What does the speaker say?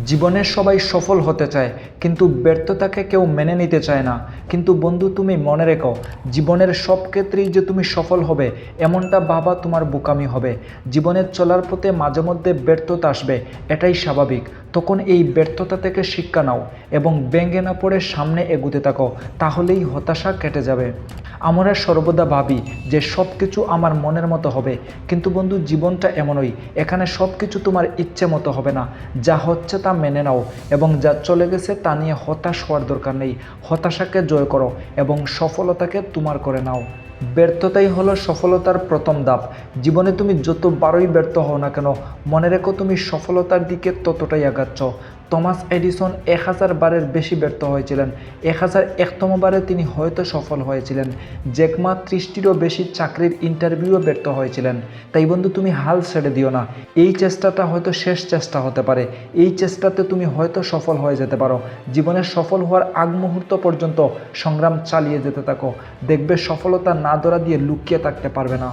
জীবনে সবাই সফল হতে চায়, কিন্তু ব্যর্থতাকে কেউ মেনে নিতে চায় না। কিন্তু বন্ধু, তুমি মনে রেখো, জীবনের সব ক্ষেত্রেই যে তুমি সফল হবে এমনটা ভাবা তোমার বোকামি হবে। জীবনের চলার পথে মাঝে মধ্যে ব্যর্থতা আসবে, এটাই স্বাভাবিক। তখন এই ব্যর্থতা থেকে শিক্ষা নাও এবং ভেঙে না পড়ে সামনে এগুতে থাকো, তাহলেই হতাশা কেটে যাবে। আমরা সর্বদা ভাবি যে সব কিছু আমার মনের মতো হবে, কিন্তু বন্ধু, জীবনটা এমনই। এখানে সব কিছু তোমার ইচ্ছে মতো হবে না। যা হচ্ছে তা মেনে নাও এবং যা চলে গেছে তা নিয়ে হতাশ হওয়ার দরকার নেই। হতাশাকে জয় করো এবং সফলতাকে তোমার করে নাও। ব্যর্থতাই হলো সফলতার প্রথম ধাপ। জীবনে তুমি যতবারই ব্যর্থ হও না কেন, মনে রেখো তুমি সফলতার দিকে ততটাই আগাচ্ছ। টমাস এডিসন 1000 বারের বেশি ব্যর্থ হয়েছিলেন, 1001তম বারে তিনি হয়তো সফল হয়েছিলেন। জ্যাক মা 30টিরও বেশি চাকরির ইন্টারভিউও ব্যর্থ হয়েছিলেন। তাই বন্ধু, তুমি হাল ছেড়ে দিও না। এই চেষ্টাটা হয়তো শেষ চেষ্টা হতে পারে। এই চেষ্টাতে তুমি হয়তো সফল হয়ে যেতে পারো। জীবনে সফল হওয়ার আগ মুহূর্ত পর্যন্ত সংগ্রাম চালিয়ে যেতে থাকো। দেখবে সফলতা না ধরা দিয়ে লুকিয়ে থাকতে পারবে না।